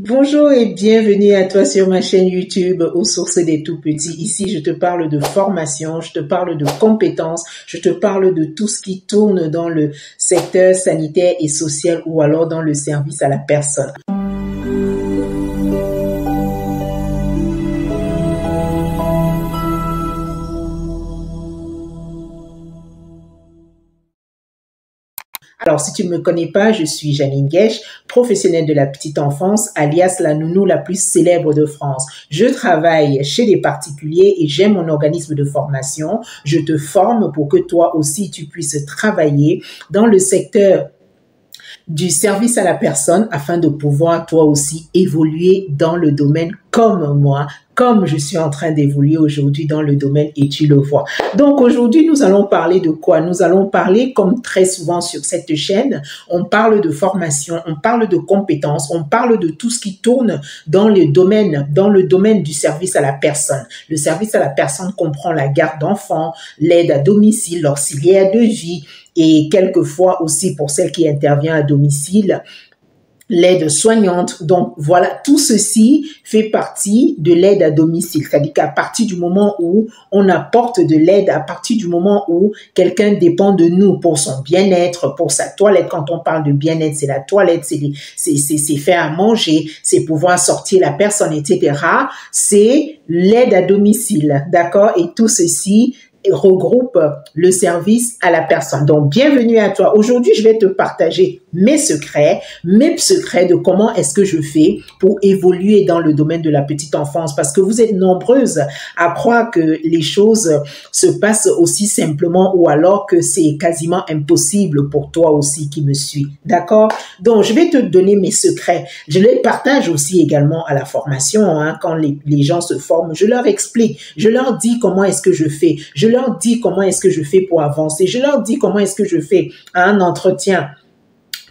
Bonjour et bienvenue à toi sur ma chaîne YouTube aux sources des tout petits. Ici, je te parle de formation, je te parle de compétences, je te parle de tout ce qui tourne dans le secteur sanitaire et social ou alors dans le service à la personne. Alors, si tu ne me connais pas, je suis Janine Guèche, professionnelle de la petite enfance, alias la nounou la plus célèbre de France. Je travaille chez des particuliers et j'ai mon organisme de formation. Je te forme pour que toi aussi, tu puisses travailler dans le secteur du service à la personne afin de pouvoir toi aussi évoluer dans le domaine comme moi, comme je suis en train d'évoluer aujourd'hui dans le domaine et tu le vois. Donc aujourd'hui, nous allons parler de quoi? Nous allons parler, comme très souvent sur cette chaîne, on parle de formation, on parle de compétences, on parle de tout ce qui tourne dans le domaine du service à la personne. Le service à la personne comprend la garde d'enfants, l'aide à domicile, l'auxiliaire de vie et quelquefois aussi pour celles qui interviennent à domicile, l'aide soignante. Donc voilà, tout ceci fait partie de l'aide à domicile. C'est-à-dire qu'à partir du moment où on apporte de l'aide, à partir du moment où quelqu'un dépend de nous pour son bien-être, pour sa toilette. Quand on parle de bien-être, c'est la toilette, c'est faire à manger, c'est pouvoir sortir la personne, etc. C'est l'aide à domicile, d'accord? Et tout ceci regroupe le service à la personne. Donc, bienvenue à toi. Aujourd'hui, je vais te partager mes secrets de comment est-ce que je fais pour évoluer dans le domaine de la petite enfance parce que vous êtes nombreuses à croire que les choses se passent aussi simplement ou alors que c'est quasiment impossible pour toi aussi qui me suis. D'accord? Donc, je vais te donner mes secrets. Je les partage aussi également à la formation. Quand les gens se forment, je leur explique. Je leur dis comment est-ce que je fais. Je leur dis comment est-ce que je fais pour avancer. Je leur dis comment est-ce que je fais un entretien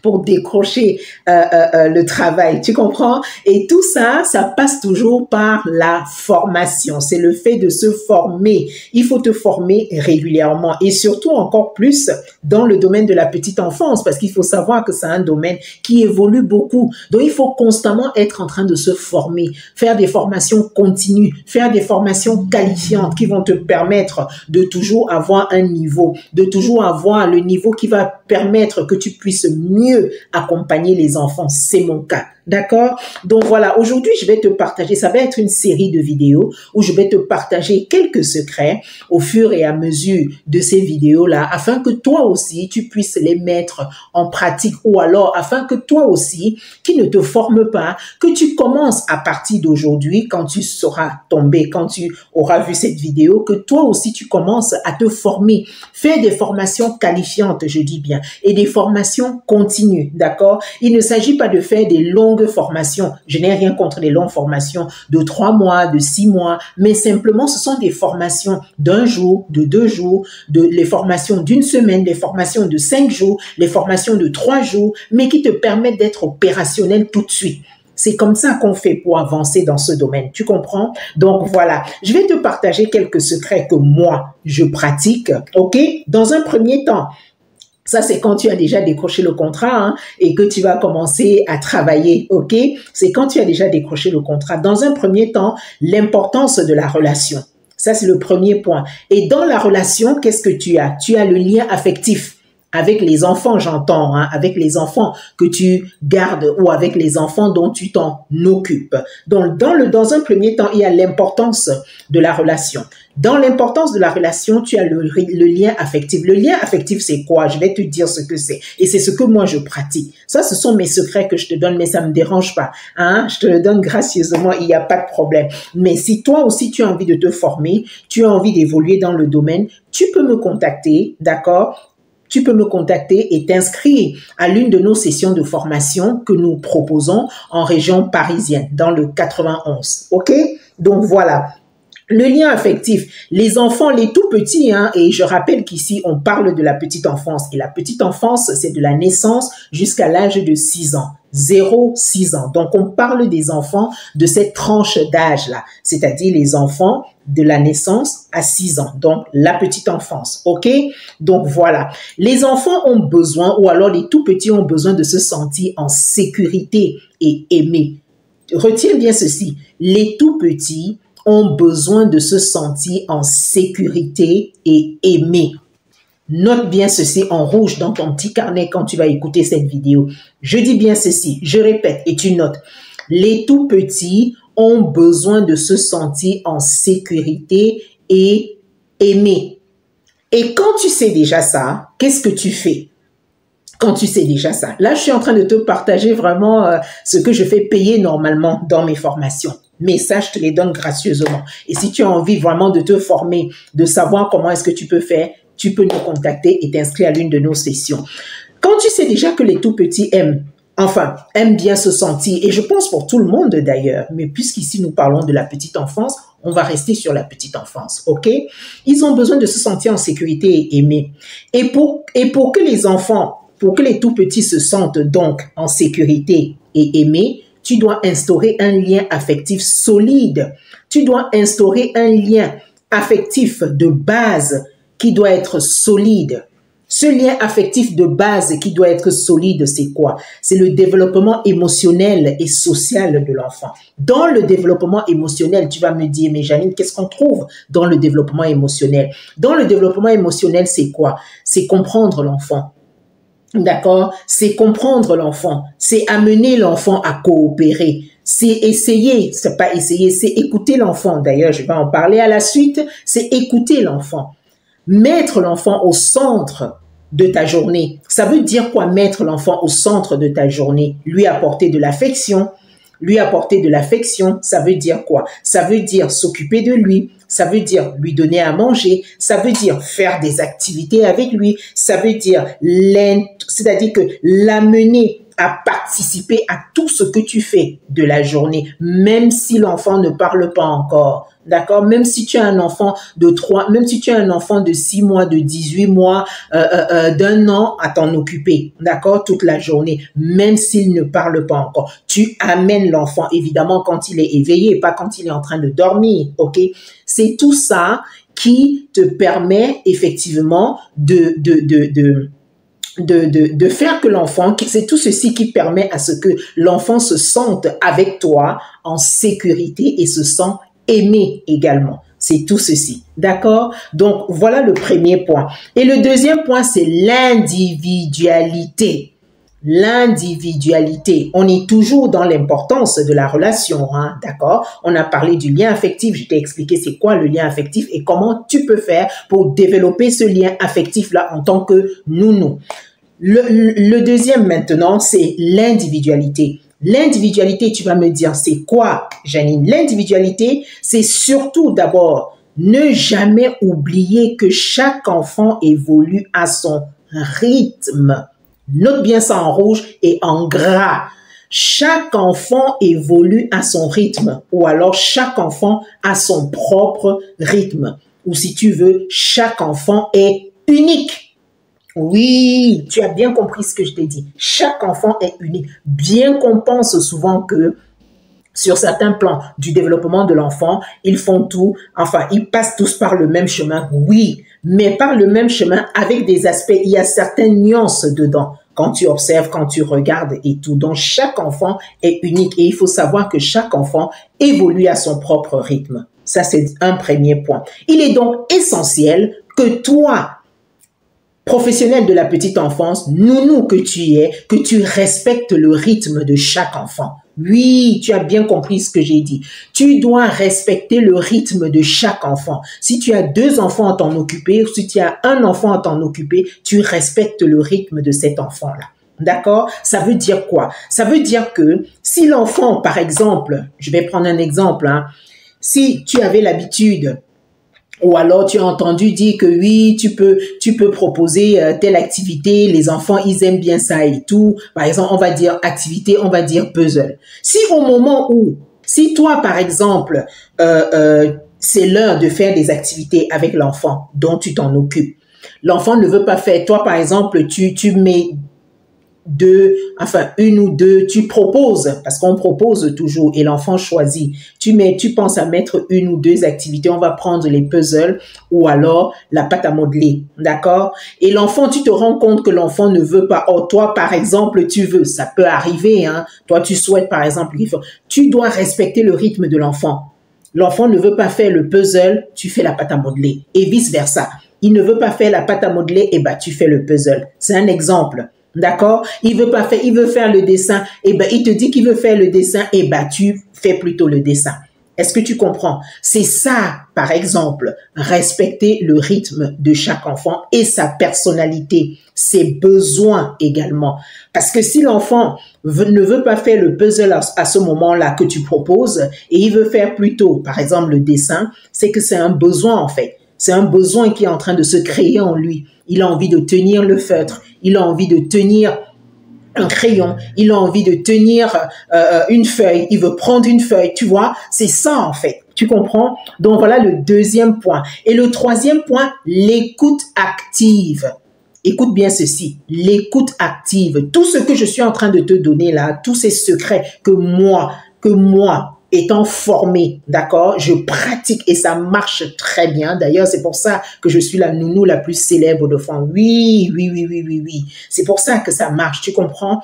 pour décrocher le travail, tu comprends? Et tout ça, ça passe toujours par la formation. C'est le fait de se former. Il faut te former régulièrement et surtout encore plus dans le domaine de la petite enfance parce qu'il faut savoir que c'est un domaine qui évolue beaucoup. Donc, il faut constamment être en train de se former, faire des formations continues, faire des formations qualifiantes qui vont te permettre de toujours avoir un niveau, de toujours avoir le niveau qui va permettre que tu puisses mieux accompagner les enfants. C'est mon cas. D'accord? Donc voilà, aujourd'hui, je vais te partager, ça va être une série de vidéos où je vais te partager quelques secrets au fur et à mesure de ces vidéos-là afin que toi aussi, tu puisses les mettre en pratique ou alors afin que toi aussi, qui ne te forme pas, que tu commences à partir d'aujourd'hui, quand tu seras tombé, quand tu auras vu cette vidéo, que toi aussi, tu commences à te former. Fais des formations qualifiantes, je dis bien, et des formations continues, d'accord? Il ne s'agit pas de faire des longues formations. Je n'ai rien contre les longues formations de 3 mois, de 6 mois, mais simplement ce sont des formations d'un jour, de 2 jours, les formations d'une semaine, les formations de 5 jours, les formations de 3 jours, mais qui te permettent d'être opérationnel tout de suite. C'est comme ça qu'on fait pour avancer dans ce domaine. Tu comprends? Donc voilà, je vais te partager quelques secrets que moi, je pratique, ok? Dans un premier temps, ça, c'est quand tu as déjà décroché le contrat et que tu vas commencer à travailler, ok? C'est quand tu as déjà décroché le contrat. Dans un premier temps, l'importance de la relation. Ça, c'est le premier point. Et dans la relation, qu'est-ce que tu as? Tu as le lien affectif. Avec les enfants, j'entends, avec les enfants que tu gardes ou avec les enfants dont tu t'en occupes. Donc, dans un premier temps, il y a l'importance de la relation. Dans l'importance de la relation, tu as le lien affectif. Le lien affectif, c'est quoi? Je vais te dire ce que c'est. Et c'est ce que moi, je pratique. Ça, ce sont mes secrets que je te donne, mais ça me dérange pas. Je te le donne gracieusement, il n'y a pas de problème. Mais si toi aussi, tu as envie de te former, tu as envie d'évoluer dans le domaine, tu peux me contacter, d'accord? Tu peux me contacter et t'inscrire à l'une de nos sessions de formation que nous proposons en région parisienne, dans le 91. OK? Donc voilà. Le lien affectif, les enfants, les tout petits, et je rappelle qu'ici, on parle de la petite enfance. Et la petite enfance, c'est de la naissance jusqu'à l'âge de 6 ans. 0-6 ans. Donc, on parle des enfants de cette tranche d'âge-là, c'est-à-dire les enfants de la naissance à 6 ans. Donc, la petite enfance, ok? Donc, voilà. Les enfants ont besoin, ou alors les tout petits ont besoin de se sentir en sécurité et aimés. retiens bien ceci, les tout petits ont besoin de se sentir en sécurité et aimés. Note bien ceci en rouge dans ton petit carnet quand tu vas écouter cette vidéo. Je dis bien ceci, je répète et tu notes. Les tout petits ont besoin de se sentir en sécurité et aimés. Et quand tu sais déjà ça, qu'est-ce que tu fais? Quand tu sais déjà ça. Là, je suis en train de te partager vraiment ce que je fais payer normalement dans mes formations. Mais ça, je te les donne gracieusement. Et si tu as envie vraiment de te former, de savoir comment est-ce que tu peux faire, tu peux nous contacter et t'inscrire à l'une de nos sessions. Quand tu sais déjà que les tout petits aiment bien se sentir, et je pense pour tout le monde d'ailleurs, mais puisqu'ici nous parlons de la petite enfance, on va rester sur la petite enfance, ok? Ils ont besoin de se sentir en sécurité et aimés. Et pour que les enfants, pour que les tout petits se sentent donc en sécurité et aimés, tu dois instaurer un lien affectif solide. Tu dois instaurer un lien affectif de base qui doit être solide. Ce lien affectif de base qui doit être solide, c'est quoi? C'est le développement émotionnel et social de l'enfant. Dans le développement émotionnel, tu vas me dire, mais Janine, qu'est-ce qu'on trouve dans le développement émotionnel? Dans le développement émotionnel, c'est quoi? C'est comprendre l'enfant. D'accord? C'est comprendre l'enfant. C'est amener l'enfant à coopérer. C'est essayer, c'est pas essayer, c'est écouter l'enfant. D'ailleurs, je vais en parler à la suite. C'est écouter l'enfant. Mettre l'enfant au centre de ta journée. Ça veut dire quoi, mettre l'enfant au centre de ta journée? Lui apporter de l'affection. Lui apporter de l'affection, ça veut dire quoi? Ça veut dire s'occuper de lui. Ça veut dire lui donner à manger. Ça veut dire faire des activités avec lui. Ça veut dire c'est-à-dire que l'amener à participer à tout ce que tu fais de la journée, même si l'enfant ne parle pas encore. D'accord? Même si tu as un enfant de 3, même si tu as un enfant de 6 mois, de 18 mois, d'un an à t'en occuper. D'accord? Toute la journée. Même s'il ne parle pas encore. Tu amènes l'enfant, évidemment, quand il est éveillé, pas quand il est en train de dormir. OK? C'est tout ça qui te permet effectivement de faire que l'enfant, c'est tout ceci qui permet à ce que l'enfant se sente avec toi en sécurité et se sent aimé également. C'est tout ceci. D'accord? Donc, voilà le premier point. Et le deuxième point, c'est l'individualité. L'individualité. On est toujours dans l'importance de la relation, hein, d'accord? On a parlé du lien affectif. Je t'ai expliqué c'est quoi le lien affectif et comment tu peux faire pour développer ce lien affectif-là en tant que nounou. Le deuxième maintenant, c'est l'individualité. L'individualité, tu vas me dire, c'est quoi, Janine? L'individualité, c'est surtout d'abord ne jamais oublier que chaque enfant évolue à son rythme. Note bien ça en rouge et en gras. Chaque enfant évolue à son rythme ou alors chaque enfant a son propre rythme. Ou si tu veux, chaque enfant est unique. Oui, tu as bien compris ce que je t'ai dit. Chaque enfant est unique. Bien qu'on pense souvent que sur certains plans du développement de l'enfant, ils font tout, enfin, ils passent tous par le même chemin. Oui, mais par le même chemin avec des aspects, il y a certaines nuances dedans. Quand tu observes, quand tu regardes et tout. Donc, chaque enfant est unique et il faut savoir que chaque enfant évolue à son propre rythme. Ça, c'est un premier point. Il est donc essentiel que toi, professionnel de la petite enfance, nounou que tu es, que tu respectes le rythme de chaque enfant. Oui, tu as bien compris ce que j'ai dit. Tu dois respecter le rythme de chaque enfant. Si tu as 2 enfants à t'en occuper, si tu as un enfant à t'en occuper, tu respectes le rythme de cet enfant-là. D'accord? Ça veut dire quoi? Ça veut dire que si l'enfant, par exemple, je vais prendre un exemple, hein, si tu avais l'habitude ou alors tu as entendu dire que oui, tu peux proposer telle activité, les enfants, ils aiment bien ça et tout. Par exemple, on va dire activité, on va dire puzzle. Si au moment où, si toi, par exemple, c'est l'heure de faire des activités avec l'enfant dont tu t'en occupes, l'enfant ne veut pas faire, toi, par exemple, tu mets une ou deux, tu proposes, parce qu'on propose toujours et l'enfant choisit. Tu penses à mettre une ou deux activités, on va prendre les puzzles ou alors la pâte à modeler, d'accord? Et l'enfant, tu te rends compte que l'enfant ne veut pas. Oh, toi, par exemple, tu veux, ça peut arriver, hein. Toi, tu souhaites, par exemple, tu dois respecter le rythme de l'enfant. L'enfant ne veut pas faire le puzzle, tu fais la pâte à modeler et vice versa. Il ne veut pas faire la pâte à modeler, et ben tu fais le puzzle. C'est un exemple. D'accord? Il veut faire le dessin, et ben il te dit qu'il veut faire le dessin, et ben tu fais plutôt le dessin. Est-ce que tu comprends? C'est ça, par exemple, respecter le rythme de chaque enfant et sa personnalité, ses besoins également. Parce que si l'enfant ne veut pas faire le puzzle à ce moment-là que tu proposes et il veut faire plutôt, par exemple, le dessin, c'est que c'est un besoin en fait. C'est un besoin qui est en train de se créer en lui. Il a envie de tenir le feutre, il a envie de tenir un crayon, il a envie de tenir une feuille, il veut prendre une feuille, tu vois, c'est ça en fait, tu comprends? Donc voilà le deuxième point. Et le troisième point, l'écoute active. Écoute bien ceci, l'écoute active. Tout ce que je suis en train de te donner là, tous ces secrets que moi, étant formée, d'accord, je pratique et ça marche très bien. D'ailleurs, c'est pour ça que je suis la nounou la plus célèbre de France. Oui. C'est pour ça que ça marche, tu comprends?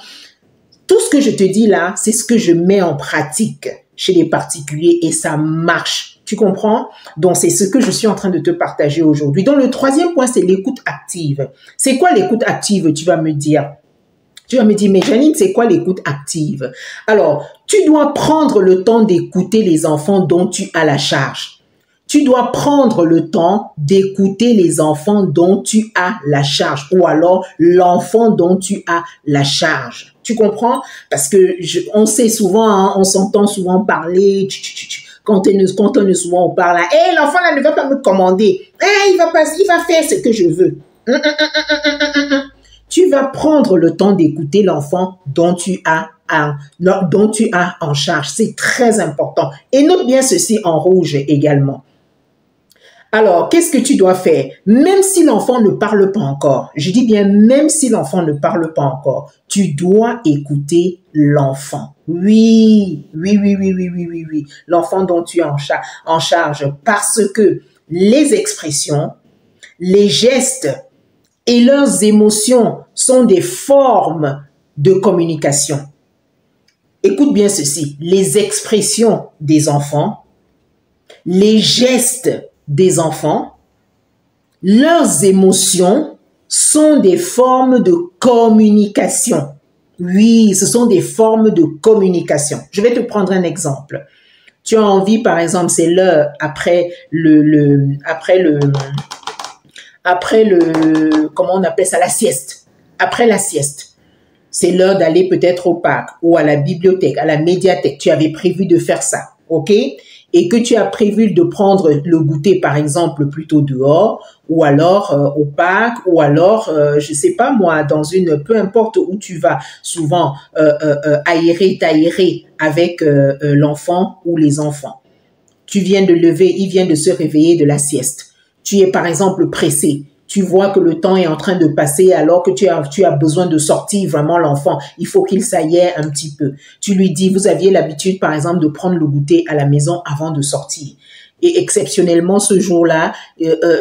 Tout ce que je te dis là, c'est ce que je mets en pratique chez les particuliers et ça marche. Tu comprends? Donc, c'est ce que je suis en train de te partager aujourd'hui. Donc, le troisième point, c'est l'écoute active. C'est quoi l'écoute active, tu vas me dire? Tu vas me dire, mais Janine, c'est quoi l'écoute active? Alors, tu dois prendre le temps d'écouter les enfants dont tu as la charge. Tu dois prendre le temps d'écouter les enfants dont tu as la charge ou alors l'enfant dont tu as la charge. Tu comprends? Parce que on sait souvent, hein, on s'entend souvent parler, quand on est souvent on parle, hey, l'enfant là ne va pas me commander, hey, il va faire ce que je veux. Tu vas prendre le temps d'écouter l'enfant dont tu as en charge. C'est très important. Et note bien ceci en rouge également. Alors, qu'est-ce que tu dois faire? Même si l'enfant ne parle pas encore, je dis bien même si l'enfant ne parle pas encore, tu dois écouter l'enfant. Oui. L'enfant dont tu es en charge parce que les expressions, les gestes et leurs émotions sont des formes de communication. Écoute bien ceci, les expressions des enfants, les gestes des enfants, leurs émotions sont des formes de communication. Oui, ce sont des formes de communication. Je vais te prendre un exemple. Tu as envie, par exemple, c'est l'heure après comment on appelle ça, la sieste. Après la sieste, c'est l'heure d'aller peut-être au parc ou à la bibliothèque, à la médiathèque. Tu avais prévu de faire ça, ok? Et que tu as prévu de prendre le goûter, par exemple, plutôt dehors, ou alors au parc, ou alors, je sais pas moi, peu importe où tu vas, souvent t'aérer avec l'enfant ou les enfants. Il vient de se réveiller de la sieste. Tu es par exemple pressé. Tu vois que le temps est en train de passer alors que tu as besoin de sortir vraiment l'enfant. Il faut qu'il s'aère un petit peu. Tu lui dis, vous aviez l'habitude par exemple de prendre le goûter à la maison avant de sortir. Et exceptionnellement ce jour-là,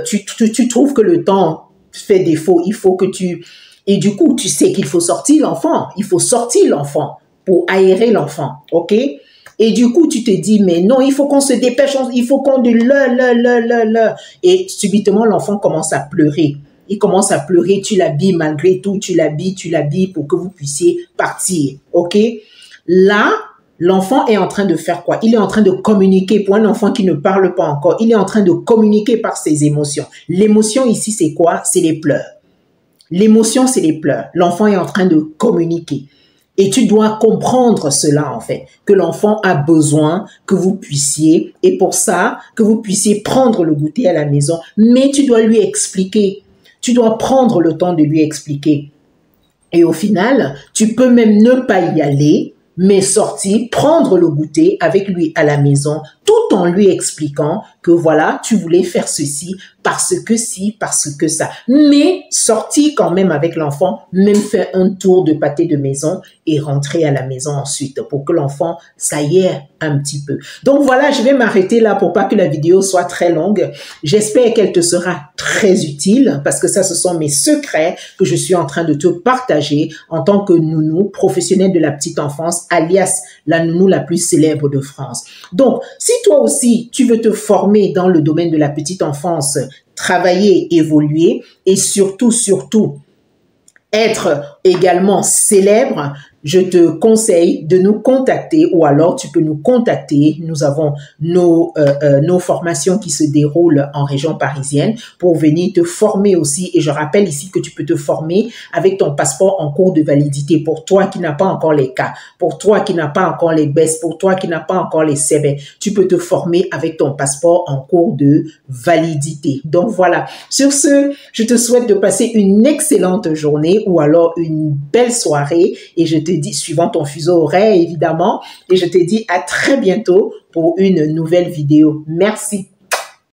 tu trouves que le temps fait défaut. Il faut que et du coup, tu sais qu'il faut sortir l'enfant. Il faut sortir l'enfant pour aérer l'enfant. OK? Et du coup, tu te dis, mais non, il faut qu'on se dépêche, il faut qu'on Et subitement, l'enfant commence à pleurer. Il commence à pleurer, tu l'habilles malgré tout, tu l'habilles pour que vous puissiez partir. OK? Là, l'enfant est en train de faire quoi? Il est en train de communiquer. Pour un enfant qui ne parle pas encore, il est en train de communiquer par ses émotions. L'émotion ici, c'est quoi? C'est les pleurs. L'émotion, c'est les pleurs. L'enfant est en train de communiquer. Et tu dois comprendre cela, en fait, que l'enfant a besoin que vous puissiez, et pour ça, que vous puissiez prendre le goûter à la maison, mais tu dois lui expliquer. Tu dois prendre le temps de lui expliquer. Et au final, tu peux même ne pas y aller, mais sortir, prendre le goûter avec lui à la maison, tout en lui expliquant que voilà, tu voulais faire ceci parce que si, parce que ça. Mais sortir quand même avec l'enfant, même faire un tour de pâté de maison et rentrer à la maison ensuite pour que l'enfant s'aère un petit peu. Donc voilà, je vais m'arrêter là pour pas que la vidéo soit très longue. J'espère qu'elle te sera très utile parce que ça, ce sont mes secrets que je suis en train de te partager en tant que nounou, professionnelle de la petite enfance, alias la nounou la plus célèbre de France. Donc, si toi aussi, tu veux te former dans le domaine de la petite enfance, travailler, évoluer et surtout, être également célèbre, je te conseille de nous contacter ou alors tu peux nous contacter. Nous avons nos formations qui se déroulent en région parisienne pour venir te former aussi. Et je rappelle ici que tu peux te former avec ton passeport en cours de validité pour toi qui n'as pas encore les cas, pour toi qui n'as pas encore les BES, pour toi qui n'as pas encore les CB. Tu peux te former avec ton passeport en cours de validité. Donc voilà. Sur ce, je te souhaite de passer une excellente journée ou alors une belle soirée et je te dis, suivant ton fuseau horaire évidemment, et je te dis à très bientôt pour une nouvelle vidéo. Merci.